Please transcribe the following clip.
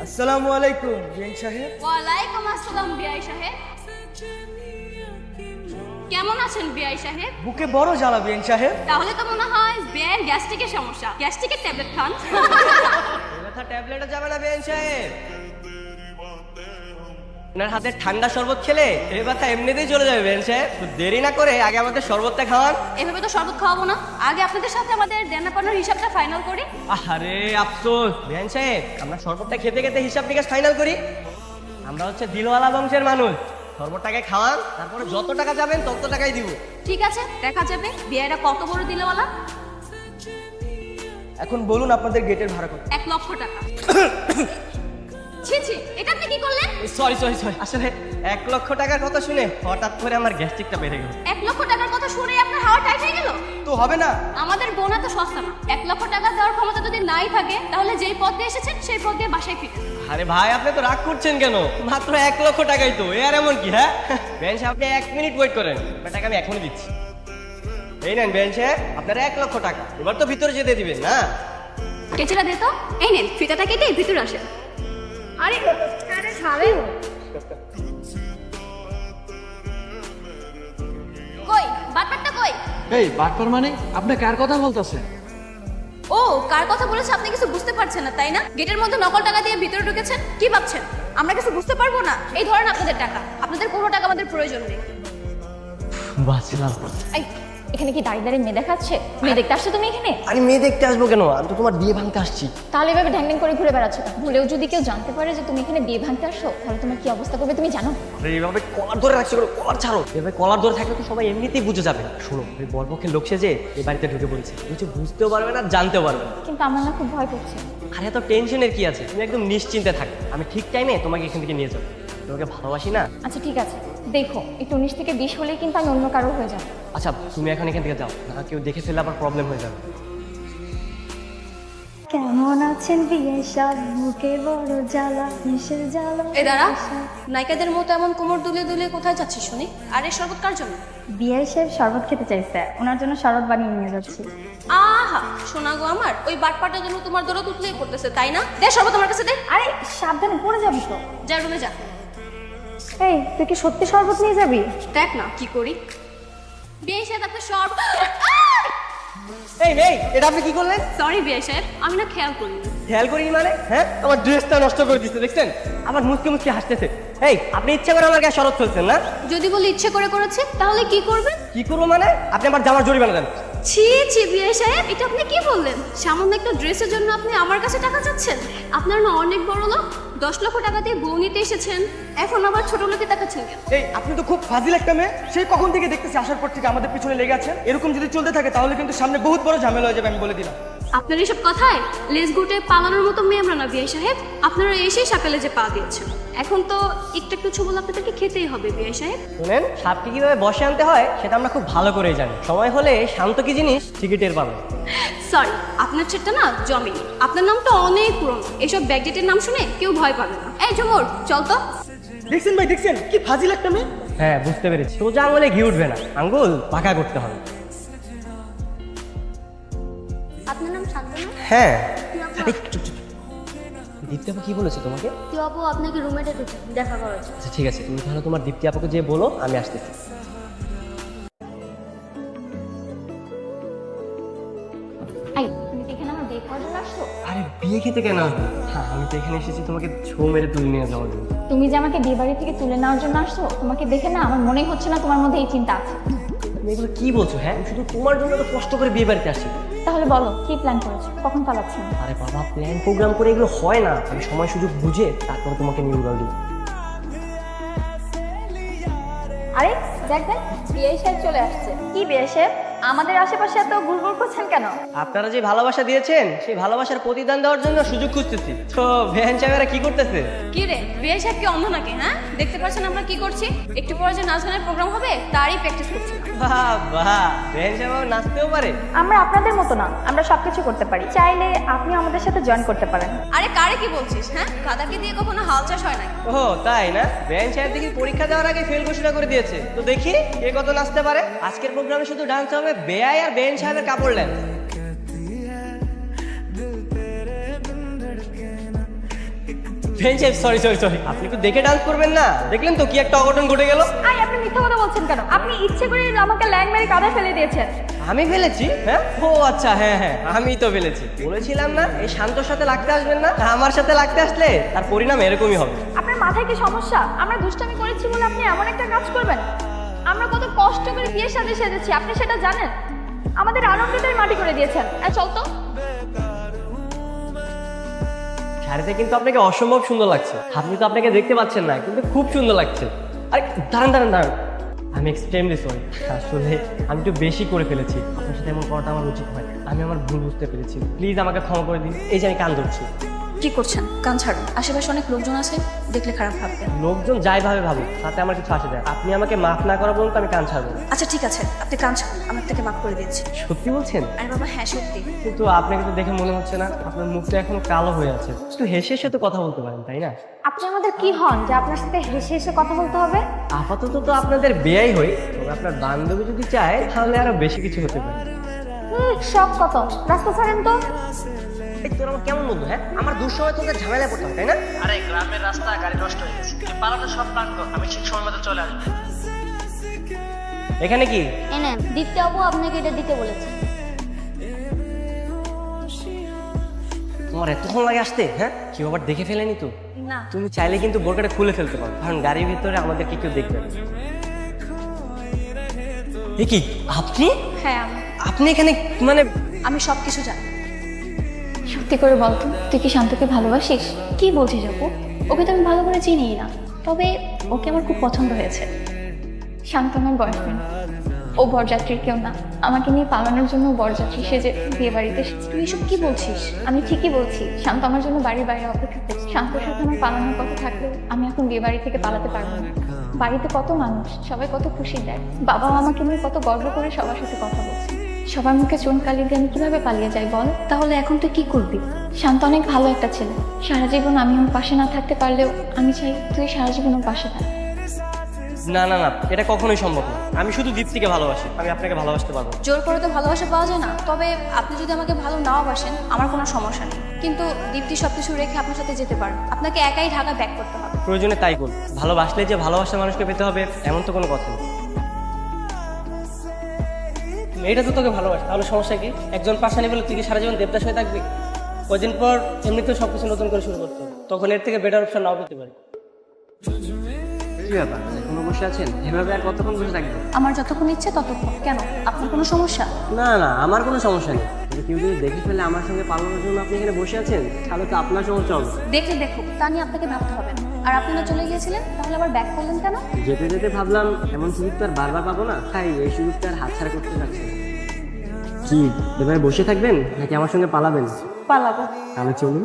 আসসালামু আলাইকুম বিআই সাহেব। ওয়ালাইকুম আসসালাম বিআই সাহেব। কেমন আছেন বিআই সাহেব? বুকে বড় জ্বালা বিআই সাহেব। তাহলে তো মনে হয় বিআইয়ের গ্যাস্ট্রিকের সমস্যা। গ্যাস্ট্রিকের ট্যাবলেট খান। ব্যথা ট্যাবলেটে যাবে না বিআই সাহেব। আপনার হাতে ঠান্ডা শরবত খেলে এই ব্যথা এমনিতেই চলে যাবে বিআই সাহেব। তো দেরি না করে আগে আমাদের শরবতটা খাওয়ান। এভাবে তো শরবত খাওয়াবো না, আগে আপনাদের সাথে আমাদের দেনা পাওনার হিসাবটা ফাইনাল করি। আরে আফসোস বিআই সাহেব, আমরা শরবতটা খেতে খেতে হিসাব নিকাশ ফাইনাল করি। আমরা হচ্ছে দিলওয়ালা বংশের মানুষ। শরবতটাকে খাওয়ান, তারপরে যত টাকা যাবেন তত টাকাই দিব। ঠিক আছে, দেখা যাবে বিআইরা কত বড় দিলেওয়ালা। এখন বলুন আপনাদের গেটের ভাড়া কত? 1 লক্ষ টাকা। ছি ছি, এটা আপনি কি করলেন? সরি সরি সরি, আসলে 1 লক্ষ টাকার কথা শুনে হঠাৎ করে আমার গ্যাস্ট্রিকটা বেড়ে গেল। 1 লক্ষ টাকার কথা শুনে আপনার হাওয়া টাইট হয়ে গেল? তো হবে না। আমাদের বোনা তো সস্তা না। 1 লক্ষ টাকা দেওয়ার ক্ষমতা যদি নাই থাকে তাহলে যেই পথ দিয়ে এসেছেন সেই পথ দিয়ে বাসায় ফিরেন। আরে ভাই, আপনি তো রাগ করছেন কেন? মাত্র 1 লক্ষ টাকাই তো, এ আর এমন কি? হ্যাঁ বেঞ্চ, আপনি 1 মিনিট ওয়েট করেন, আপনার টাকা আমি এখনই দিচ্ছি। এই নেন বেঞ্চে আপনার 1 লক্ষ টাকা। এবার তো ভিতরে যেতে দিবেন না? কেচিটা দে তো। এই নেন, ফিতাটা কেটে ভিতরে আসেন। আরে আরে ছাড়েন। কই বাটপাটটা কই? এই বাটপার মানে আপনি কার কথা বলতেছেন? ও, কার কথা বলেছে আপনি কিছু বুঝতে পারছেন না তাই না? গেটের মধ্যে নকল টাকা দিয়ে ভিতরে ঢুকেছেন, কি ভাবছেন আমরা কিছু বুঝতে পারবো না? এই ধরেন আপনাদের টাকা। আপনাদের কোনো টাকা আমাদের প্রয়োজন নেই। বাঁচলাম। এই, এখানে কি দাঁড়িয়ে দাঁড়িয়ে মেয়ে দেখাচ্ছে? মেয়ে দেখতে আসছো তুমি এখানে? আরে মেয়ে দেখতে আসবো কেন? আমি তো তোমার বিয়ে ভাঙতে আসছি। তাহলে এভাবে ঢ্যাং ঢ্যাং করে ঘুরে বেড়াচ্ছ কেন? ভুলেও যদি কেউ জানতে পারে যে তুমি এখানে বিয়ে ভাঙতে আসছো তাহলে তোমার কি অবস্থা করবে তুমি জানো? আরে এইভাবে কলার ধরে রাখছি, কলার ছাড়ো। এভাবে কলার ধরে থাকলে তো সবাই এমনিতেই বুঝে যাবে। শোনো, ওই বরপক্ষের লোক সেজে এই বাড়িতে ঢুকে পড়েছে, কিছু বুঝতেও পারবে না, জানতেও পারবে না। কিন্তু আমার না খুব ভয় করছে। আরে এত টেনশনের কি আছে? তুমি একদম নিশ্চিন্তে থাকো, আমি ঠিক টাইমে তোমাকে এখান থেকে নিয়ে যাবো। তোমাকে ভালোবাসি না? আচ্ছা ঠিক আছে, দেখো একটু 19 থেকে 20 হলেই কিন্তু আমি অন্য কারো হয়ে যাবো। আচ্ছা তুমি এখন এখান থেকে যাও, না কেউ দেখে ফেললে আবার প্রবলেম হয়ে যাবে। কেমন আছেন বিয়ে সব মুখে বড় জ্বালা কিসের জ্বালা? এই দাঁড়া, নায়িকাদের মতো এমন কোমর দুলে দুলে কোথায় যাচ্ছিস শুনি? আর এই শরবত কার জন্য? বিয়ে সাহেব শরবত খেতে চাইছে, ওনার জন্য শরবত বানিয়ে নিয়ে যাচ্ছি। আহা শোনা গো আমার, ওই বাটপাটার জন্য তোমার দরদ উঠলেই পড়তেছে তাই না? দে শরবত আমার কাছে দে। আরে সাবধানে পড়ে যাবি তো। যা রুমে যা। এই তুই কি সত্যি শরবত নিয়ে যাবি? দেখ না কি করি। বিয়ে সাহেব আপনার শরবত। এই এই, এটা আপনি কি করলেন? সরি বিয়ে সাহেব, আমি না খেয়াল করিনি। খেয়াল করিনি মানে? হ্যাঁ, আমার ড্রেসটা নষ্ট করে দিচ্ছে, দেখছেন? আমার মুচকি মুচকি হাসতেছে। এই, আপনি ইচ্ছা করে আমার গায়ে শরৎ ফেলছেন না? যদি বলি ইচ্ছে করে করেছে তাহলে কি করবেন? কি করবো মানে? আপনি আমার জামার জরিমানা দেন। ছি ছি বিয়ে সাহেব, এটা আপনি কি বললেন? সামান্য একটা ড্রেসের জন্য আপনি আমার কাছে টাকা চাচ্ছেন? আপনার না অনেক বড় লোক, 10 লক্ষ টাকা দিয়ে বউ নিতে এসেছেন, এখন আবার ছোট লোকে তাকাচ্ছেন কেন? এই আপনি তো খুব ফাজিল একটা মেয়ে। সেই কখন থেকে দেখতেছি আসার পর থেকে আমাদের পিছনে লেগে আছেন। এরকম যদি চলতে থাকে তাহলে কিন্তু সামনে বহুত বড় ঝামেলা হয়ে যাবে, আমি বলে দিলাম। আপনার এসব কথায় লেজ গুটে পালানোর মতো মেয়ে আমরা না বিয়ে সাহেব। আপনারা এসেই সাপেলে যে পা দিয়েছেন, এখন তো একটু একটু ছবল আপনাদেরকে খেতেই হবে বিয়ে সাহেব। শুনেন, সাপকে কিভাবে বসে আনতে হয় সেটা আমরা খুব ভালো করেই জানি। সময় হলে শান্ত কি জিনিস ঠিকই টের পাবে। সরি, আপনার ছেলেটা না জমিনি। আপনার নামটা অনেক পুরনো, এসব ব্যাগডেটের নাম শুনে কেউ ভয় পাবে না। এই ঝুমুর চল তো। দেখছেন ভাই, দেখছেন কি ফাজিল একটা মেয়ে। হ্যাঁ বুঝতে পেরেছি, সোজা আঙুলে ঘি উঠবে না, আঙ্গুল পাকা করতে হবে। আপনার নাম শান্তনা? হ্যাঁ। এই, চুপ চুপ। দীপ্তি আপু কি বলেছে তোমাকে? তুই আপু আপনাকে রুমে ডেকেছে দেখা করার জন্য। আচ্ছা ঠিক আছে, তুমি তাহলে তোমার দীপ্তি আপুকে যে বলো আমি আসতেছি। এই তুমি কি এখানে আমার বিয়ে করার জন্য আসছো? আরে বিয়ে খেতে কেন আসবো? হ্যাঁ, আমি তো এখানে এসেছি তোমাকে ছৌ মেরে তুলে নিয়ে যাওয়ার জন্য। তুমি যে আমাকে বিয়ে বাড়ি থেকে তুলে নেওয়ার জন্য আসছো, তোমাকে দেখে না আমার মনেই হচ্ছে না তোমার মধ্যে এই চিন্তা আছে। তুমি এগুলো কি বলছো? হ্যাঁ, আমি শুধু তোমার জন্য তো কষ্ট করে বিয়ে বাড়িতে আসছি। তাহলে বলো কি প্ল্যান করেছো, কখন পালাচ্ছেন? আরে বাবা, প্ল্যান প্রোগ্রাম করে এগুলো হয় না। আমি সময় সুযোগ বুঝে তারপর তোমাকে নিয়ে উড়াল দিই। আরে দেখবেন বিয়ে সাহেব চলে আসছে। কি বিয়ে সাহেব আমাদের আশেপাশে এত ঘুরঘুর করছেন কেন? আপনারা যে ভালোবাসা দিয়েছেন সেই ভালোবাসার প্রতিদান দেওয়ার জন্য সুযোগ খুঁজতেছি। তো বেহেন সাহেবেরা কি করতেছে? কি রে, বিয়ে সাহেব কি অন্ধ নাকি? হ্যাঁ, দেখতে পাচ্ছেন আমরা কি করছি? একটু পরে যে নাচ গানের প্রোগ্রাম হবে তারই প্র্যাকটিস করছি। বাহ বাহ, বেহেন সাহেব আবার নাচতেও পারে? আমরা আপনাদের মতো না, আমরা সবকিছু করতে পারি। চাইলে আপনি আমাদের সাথে জয়েন করতে পারেন। আরে কারে কি বলছিস? হ্যাঁ, গাদাকে দিয়ে কখনো হাল চাষ হয় না। ও তাই না? বেহেন সাহেব দেখি পরীক্ষা দেওয়ার আগে ফেল ঘোষণা করে দিয়েছে। তো দেখি কে কত নাচতে পারে। আজকের প্রোগ্রামে শুধু ডান্স হবে বেয়াই আর বেহেন সাহেবের কাপড় লেন। বেঞ্চ সাহেব সরি সরি সরি, আপনি একটু দেখে ডান্স করবেন না? দেখলেন তো কি একটা অঘটন ঘটে গেল। আই আপনি মিথ্যা কথা বলছেন কেন? আপনি ইচ্ছে করে আমাকে ল্যাং মেরে কাঁধে ফেলে দিয়েছেন। আমি ফেলেছি? হ্যাঁ, ও আচ্ছা, হ্যাঁ হ্যাঁ আমি তো ফেলেছি। বলেছিলাম না এই শান্তর সাথে লাগতে আসবেন না, আমার সাথে লাগতে আসলে তার পরিণাম এরকমই হবে। আপনার মাথায় কি সমস্যা? আমরা দুষ্টামি করেছি বলে আপনি এমন একটা কাজ করবেন? আমরা কত কষ্ট করে বিয়ের সাথে সেজেছি, আপনি সেটা জানেন? আমাদের আনন্দটাই মাটি করে দিয়েছেন। চল তো। শাড়িতে কিন্তু আপনাকে অসম্ভব সুন্দর লাগছে। আপনি তো আপনাকে দেখতে পাচ্ছেন না, কিন্তু খুব সুন্দর লাগছে। আরে দাঁড়ান দাঁড়ান দাঁড়ান, আমি এক্সট্রিমলি সরি। আসলে আমি একটু বেশি করে ফেলেছি, আপনার সাথে এমন করাটা আমার উচিত হয়। আমি আমার ভুল বুঝতে পেরেছি, প্লিজ আমাকে ক্ষমা করে দিন। এই যে আমি কান ধরছি। কি করছেন? কান ছাড়ুন, আশেপাশে অনেক লোকজন আছে, দেখলে খারাপ ভাববে। লোকজন যাই ভাবে ভাবুক, তাতে আমার কিছু আসে যায়। আপনি আমাকে মাফ না করা পর্যন্ত আমি কান ছাড়বো না। আচ্ছা ঠিক আছে, আপনি কান ছাড়ুন, আমি আপনাকে মাফ করে দিচ্ছি। সত্যি বলছেন? আরে বাবা হ্যাঁ সত্যি। কিন্তু আপনাকে তো দেখে মনে হচ্ছে না, আপনার মুখটা এখনো কালো হয়ে আছে। একটু হেসে হেসে তো কথা বলতে পারেন, তাই না? আপনি আমাদের কি হন যে আপনার সাথে হেসে হেসে কথা বলতে হবে? আপাতত তো আপনাদের বেয়াই হই, তবে আপনার বান্ধবী যদি চায় তাহলে আরো বেশি কিছু হতে পারে। শখ কত, রাস্তা ছাড়েন তো। এই তোর আমার কেমন বন্ধু? হ্যাঁ, আমার দুঃসময় তোদের ঝামেলায় পড়তে হয়, তাই না? আরে গ্রামের রাস্তা গাড়ি নষ্ট হয়ে গেছে, পালাতে সব প্ল্যান কর, আমি ঠিক সময় মতো চলে আসবো। এখানে কি? এনেন, দীপ্তি আপু আপনাকে এটা দিতে বলেছে। তোমার এতক্ষণ লাগে আসতে? হ্যাঁ, কেউ আবার দেখে ফেলেনি তো? না। তুমি চাইলে কিন্তু বোরকাটা খুলে ফেলতে পারো, কারণ গাড়ির ভিতরে আমাদেরকে কেউ দেখবে না। এ কি আপনি? হ্যাঁ আপনি এখানে মানে? আমি সব কিছু জানি। সত্যি করে বলতো, তুই কি শান্তকে ভালোবাসিস? কি বলছিস আপু? ওকে তো আমি ভালো করে চিনিই না, তবে ওকে আমার খুব পছন্দ হয়েছে। শান্ত আমার বয়ফ্রেন্ড, ও বরযাত্রীর কেউ না। আমাকে নিয়ে পালানোর জন্য বরযাত্রী সেজে বিয়ে বাড়িতে এসেছে। তুই এসব কি বলছিস? আমি ঠিকই বলছি, শান্ত আমার জন্য বাড়ির বাইরে অপেক্ষা করছে। শান্তর সাথে আমার পালানোর কথা থাকলেও আমি এখন বিয়ে বাড়ি থেকে পালাতে পারবো না। বাড়িতে কত মানুষ, সবাই কত খুশি দেয়। বাবা আমাকে নিয়ে কত গর্ব করে সবার সাথে কথা বলছে। সবার মুখে চুন কালি দিয়ে আমি কিভাবে পালিয়ে যাই বল? তাহলে এখন তুই কি করবি? শান্ত অনেক ভালো একটা ছেলে। সারা জীবন আমি ওর পাশে না থাকতে পারলেও আমি চাই তুই সারা জীবন ওর পাশে থাক। না না না, এটা কখনোই সম্ভব না। আমি শুধু দীপ্তিকে ভালোবাসি, আমি আপনাকে ভালোবাসতে পারবো না। জোর করে তো ভালোবাসা পাওয়া যায় না, তবে আপনি যদি আমাকে ভালো নাও বাসেন আমার কোনো সমস্যা নেই, কিন্তু দীপ্তি সবকিছু রেখে আপনার সাথে যেতে পারেন। আপনাকে একাই ঢাকা ব্যাক করতে হবে। প্রয়োজনে তাই করুন। ভালোবাসলে যে ভালোবাসার মানুষকে পেতে হবে এমন তো কোনো কথা নেই। মেয়েটা তো তোকে ভালোবাসে, তাহলে সমস্যা কি? একজন পাশানি বলে তুই কি সারা জীবন দেবদাস হয়ে থাকবি? কদিন পর এমনিতেও সবকিছু নতুন করে শুরু করতে হবে, তখন এর থেকে বেটার অপশন নাও পেতে পারি। কি ব্যাপার, এখনো বসে আছেন? এভাবে আর কতক্ষণ বসে থাকবেন? আমার যতক্ষণ ইচ্ছে ততক্ষণ। কেন, আপনার কোনো সমস্যা? না না, আমার কোনো সমস্যা নেই। কিন্তু কেউ যদি দেখে ফেলে আমার সঙ্গে পালানোর জন্য আপনি এখানে বসে আছেন, তাহলে তো আপনার সমস্যা হবে। দেখলে দেখুক, তা নিয়ে আপনাকে ভাবতে হবে না। আর আপনি না চলে গিয়েছিলেন, তাহলে আবার ব্যাক করলেন কেন? যেতে যেতে ভাবলাম এমন সুযোগ তো আর বারবার পাবো না, তাই এই সুযোগটা আর হাতছাড়া করতে যাচ্ছি। কি এভাবে বসে থাকবেন নাকি আমার সঙ্গে পালাবেন? পালাবো। তাহলে চলুন।